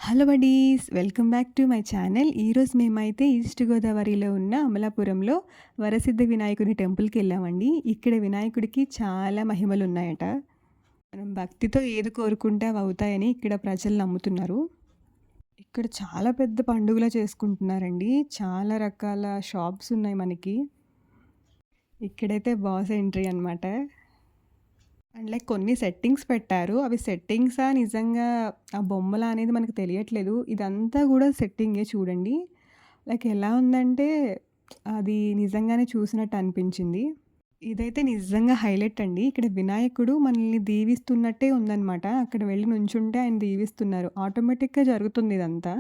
Hello buddies, welcome back to my channel. ఈరోజు మేమైతే east గోదావరిలో ఉన్న అమలాపురంలో వరసిద్ధ వినాయకుని టెంపుల్కి వెళ్ళామండి. ఇక్కడ వినాయకుడికి చాలా మహిమలు ఉన్నాయట. మనం భక్తితో ఏది కోరుకుంటే అవి అవుతాయని ఇక్కడ ప్రజలు నమ్ముతున్నారు. ఇక్కడ చాలా పెద్ద పండుగలా చేసుకుంటున్నారండి. చాలా రకాల షాప్స్ ఉన్నాయి మనకి. ఇక్కడైతే బాస్ ఎంట్రీ అనమాట. అండ్ లైక్ కొన్ని సెట్టింగ్స్ పెట్టారు. అవి సెట్టింగ్సా నిజంగా ఆ బొమ్మలా అనేది మనకు తెలియట్లేదు. ఇదంతా కూడా సెట్టింగే చూడండి. లైక్ ఎలా ఉందంటే అది నిజంగానే చూసినట్టు అనిపించింది. ఇదైతే నిజంగా హైలైట్ అండి. ఇక్కడ వినాయకుడు మనల్ని దీవిస్తున్నట్టే ఉందనమాట. అక్కడ వెళ్ళి నుంచుంటే ఆయన దీవిస్తున్నారు. ఆటోమేటిక్‌గా జరుగుతుంది ఇదంతా.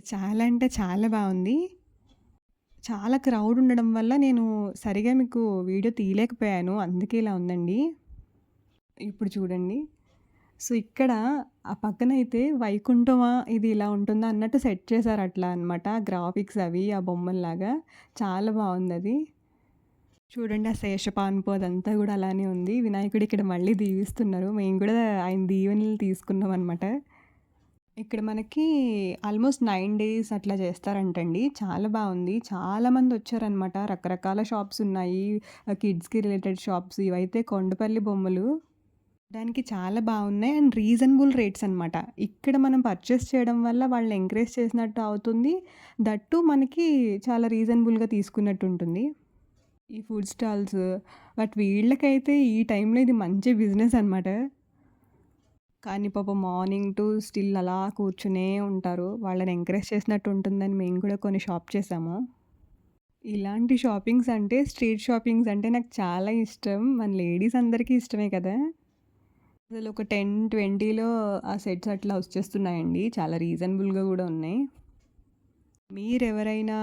చాలా అంటే చాలా బావుంది. చాలా క్రౌడ్ ఉండడం వల్ల నేను సరిగ్గా మీకు వీడియో తీయలేకపోయాను. అందుకే ఇలా ఉందండి. ఇప్పుడు చూడండి. సో, ఇక్కడ ఆ పక్కనైతే వైకుంఠమా ఇది ఇలా ఉంటుందా అన్నట్టు సెట్ చేశారు అట్లా అనమాట. గ్రాఫిక్స్ అవి ఆ బొమ్మల్లాగా చాలా బావుందది. చూడండి ఆ శేషపాన్పు అదంతా గూడా అలానే ఉంది. వినాయకుడు ఇక్కడ మళ్ళీ దీవిస్తున్నారు. మేము గూడా ఆయన దీవెనలు తీసుకున్నాం అనమాట. ఇక్కడ మనకి ఆల్మోస్ట్ 9 డేస్ అట్లా చేస్తారంటండి. చాలా బావుంది. చాలామందొచ్చారనమాట. రకరకాల షాప్స్ ఉన్నాయి. కిడ్స్‌కి రిలేటెడ్ షాప్స్ ఇవైతే కొండపల్లి బొమ్మలు. దానికి చాలా బాగున్నాయి అండ్ రీజనబుల్ రేట్స్ అనమాట. ఇక్కడ మనం పర్చేస్ చేయడం వల్ల వాళ్ళని ఎంకరేజ్ చేసినట్టు అవుతుంది. దట్టు మనకి చాలా రీజనబుల్‌గా తీసుకున్నట్టు ఉంటుంది. ఈ ఫుడ్ స్టాల్స్ బట్ వీళ్ళకైతే ఈ టైంలో ఇది మంచి బిజినెస్ అనమాట. కానీ పాపం మార్నింగ్ టు స్టిల్ అలా కూర్చునే ఉంటారు. వాళ్ళని ఎంకరేజ్ చేసినట్టు ఉంటుందని మేము కూడా కొన్ని షాప్ చేసాము. ఇలాంటి షాపింగ్స్ అంటే స్ట్రీట్ షాపింగ్స్ అంటే నాకు చాలా ఇష్టం. మన లేడీస్ అందరికీ ఇష్టమే కదా! అసలు ఒక 10, 20లో ఆ సెట్స్ అట్లా వచ్చేస్తున్నాయండి. చాలా రీజనబుల్‌గా గూడా ఉన్నాయి. మీరెవరైనా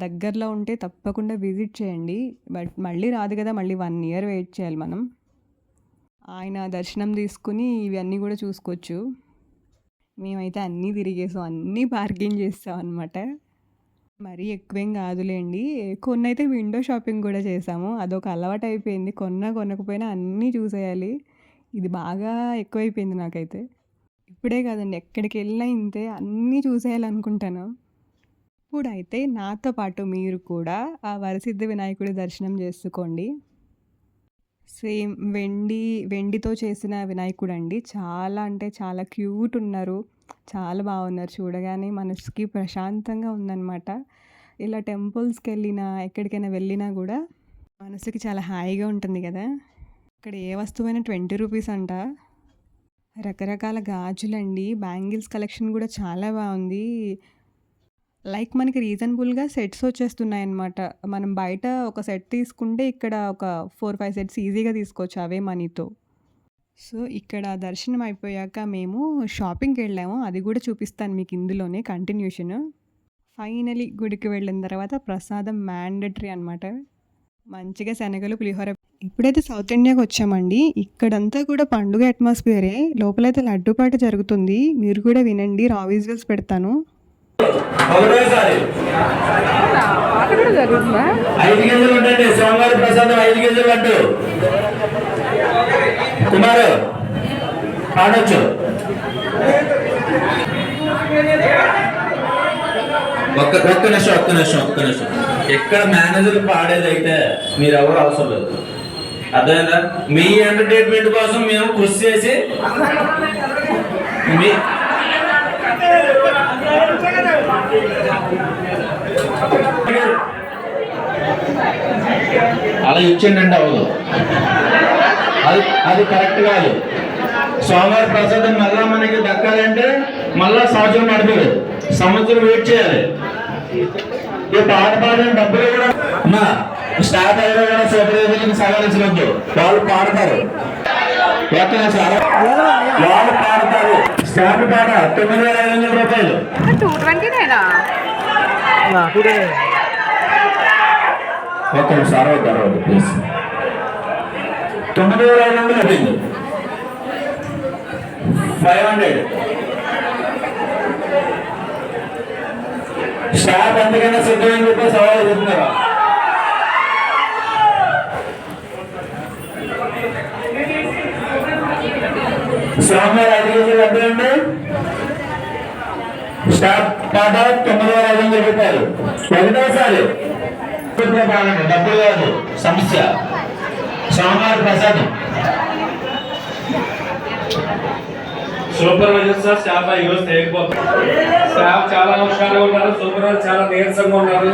దగ్గరలో ఉంటే తప్పకుండా విజిట్ చేయండి. బట్ మళ్ళీ రాదు కదా! మళ్ళీ 1 ఇయర్ వెయిట్ చేయాలి మనం. ఆయన దర్శనం తీసుకొని ఇవన్నీ గూడా చూసుకోవచ్చు. మేమైతే అన్నీ తిరిగేసాం. అన్నీ పార్కింగ్ చేసేసాం అనమాట. మరీ ఎక్కువేం కాదులేండి. కొన్నైతే విండో షాపింగ్ గూడా చేసాము. అదొక అలవాటయిపోయింది. కొన్నా కొనకపోయినా అన్నీ చూసేయాలి. ఇది బాగా ఎక్కువైపోయింది నాకైతే. ఇప్పుడే కాదండి ఎక్కడికెళ్ళినా ఇంతే అన్నీ చూసేయాలనుకుంటాను. ఇప్పుడైతే నాతో పాటు మీరు కూడా ఆ వరసిద్ధి వినాయకుడి దర్శనం చేసుకోండి. సేమ్ వెండితో చేసిన వినాయకుడండి. చాలా అంటే చాలా క్యూట్ ఉన్నారు. చాలా బాగున్నారు. చూడగానే మనసుకి ప్రశాంతంగా ఉందనమాట. ఇలా టెంపుల్స్‌కెళ్ళినా, ఎక్కడికైనా వెళ్ళినా గూడా మనసుకి చాలా హాయిగా ఉంటుంది గదా! ఇక్కడ ఏ వస్తువైనా 20 రూపీస్ అంట. రకరకాల గాజులండి. బ్యాంగిల్స్ కలెక్షన్ గూడా చాలా బావుంది. లైక్ మనకి రీజనబుల్‌గా సెట్స్ వచ్చేస్తున్నాయన్నమాట. మనం బయట ఒక సెట్ తీసుకుంటే ఇక్కడ ఒక 4, 5 సెట్స్ ఈజీగా తీసుకోవచ్చు అవే మనీతో. సో, ఇక్కడ దర్శనం అయిపోయాక మేము షాపింగ్‌కెళ్ళాము. అది గూడా చూపిస్తాను మీకు ఇందులోనే కంటిన్యూషన్. ఫైనల్లీ గుడికి వెళ్ళిన తర్వాత ప్రసాదం మ్యాండేటరీ అనమాట. మంచిగా శనగలు, పులిహోర. ఇప్పుడైతే సౌత్ ఇండియాకొచ్చామండి. ఇక్కడంతా కూడా పండుగ అట్మాస్ఫియరే. లోపలైతే లడ్డూ పాట జరుగుతుంది. మీరు కూడా వినండి. రా విజువల్స్ పెడతాను. ఒకటోసారి 5 గింజలు ఉండండి. సోమవారి ప్రసాదం 5 గింజలు లడ్డు. కుమారు పాడొచ్చు. ఒక్క నిమిషం. ఎక్కడ మేనేజర్లు పాడేదైతే మీరు ఎవరు అవసరం లేదు. అర్థమైందా? మీ ఎంటర్టైన్మెంట్ కోసం మేము కృషి చేసి అలా ఇచ్చిండండి అవ్వదు. అది కరెక్ట్ కాదు. సోమవారి ప్రసాదం మళ్ళా మనకి దక్కాలంటే మళ్ళా సంవత్సరం పడుతుంది. సంవత్సరం వెయిట్ చేయాలి. ఈ పాట పాడిన డబ్బులు కూడా అమ్మా స్టాఫ్ అయినా కూడా సూపర్వైజర్లకు సవరించవద్దు. వాళ్ళు పాడతారు. వాళ్ళు పాడతారు. స్టాఫ్ పాట 9,500 రూపాయలు. ఒక్కసారి అరవద్దు ప్లీజ్. 9,500 అయిపోయింది. 500 స్టాఫ్ ఎంతకైనా సిద్ధమైన రూపాయలు సవాలు చెప్తున్నారు. స్వామి 5 కేజీలు లడ్డు అండి. స్టాఫ్ పాట 9,500 రూపాయలు. ఒకటోసారి డబ్బులు కాదు సమస్య. స్వామివారి ప్రసాదం. సూపర్వైజర్ సార్ స్టాఫ్ ఈరోజు తేలిపోతారు. స్టాఫ్ చాలా హుషారుగా ఉన్నారు. సూపర్వైజర్ చాలా నీరసంగా ఉన్నారు.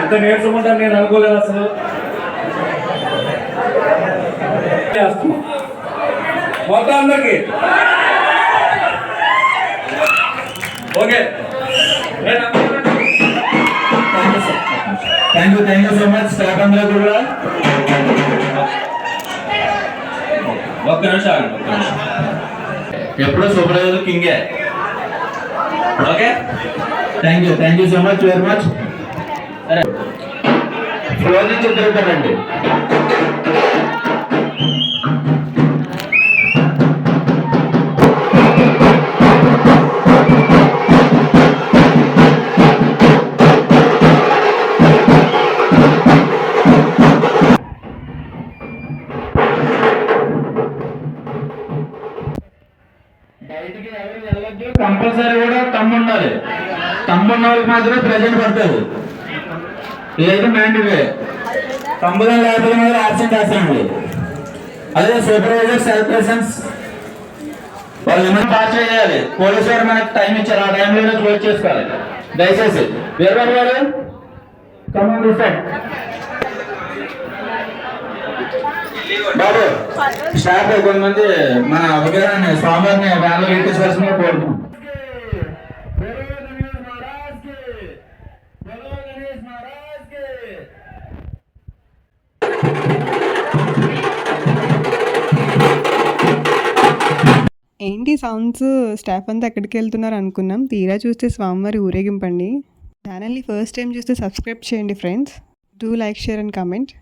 ఎంత నీరసంగా ఉంటారు నేను అనుకోలేదు అసలు. మొత్తం అందరికి okay. Thank you so much staff అందరూ కూడా. ఒక్క నిమిషం ఆగండి, ఒక్క నిమిషం. ఎప్పుడో సూపర్వైజర్ కింగే. Okay, thank you so much very much. సరే, ఫ్లోర్ నుంచి తిరుగుతారండి. బయటికి ఎవరు వెళ్ళొద్దు. కంపల్సరీ కూడా తమ్ము ఉండాలి. తమ్ము ఉన్న వాళ్ళకి మాత్రమే ప్రజెంట్ పడుతుంది. లేదు మ్యాండేటరీ. తమ్ముగా లేకపోతే మాత్రం ఆబ్సెంట్ వేస్తామండి. అదే సూపర్వైజర్ సెల్ఫ్ ప్రెసెన్స్ వాళ్ళు ఏమైనా పాస్ చేయాలి. పోలీసు వారు మనకు టైం ఇచ్చారు. ఆ టైంలోనే క్లోజ్ చేసుకోవాలి దయచేసి. వీరబాబు గారు కమాండ్ రిఫెక్ట్ బాబు స్టాఫ్ కొంతమంది మన విగ్రహాన్ని స్వామివారిని వ్యాన్లో ఎక్కించవలసిందిగా కోరుతున్నాం. ఏంటి సౌండ్స్, స్టాఫ్ అంతా ఎక్కడికి వెళ్తున్నారు అనుకున్నాం. తీరా చూస్తే స్వామివారి ఊరేగింపండి. ఛానల్ని ఫస్ట్ టైం చూస్తే సబ్స్క్రైబ్ చేయండి friends. Do like, share and comment.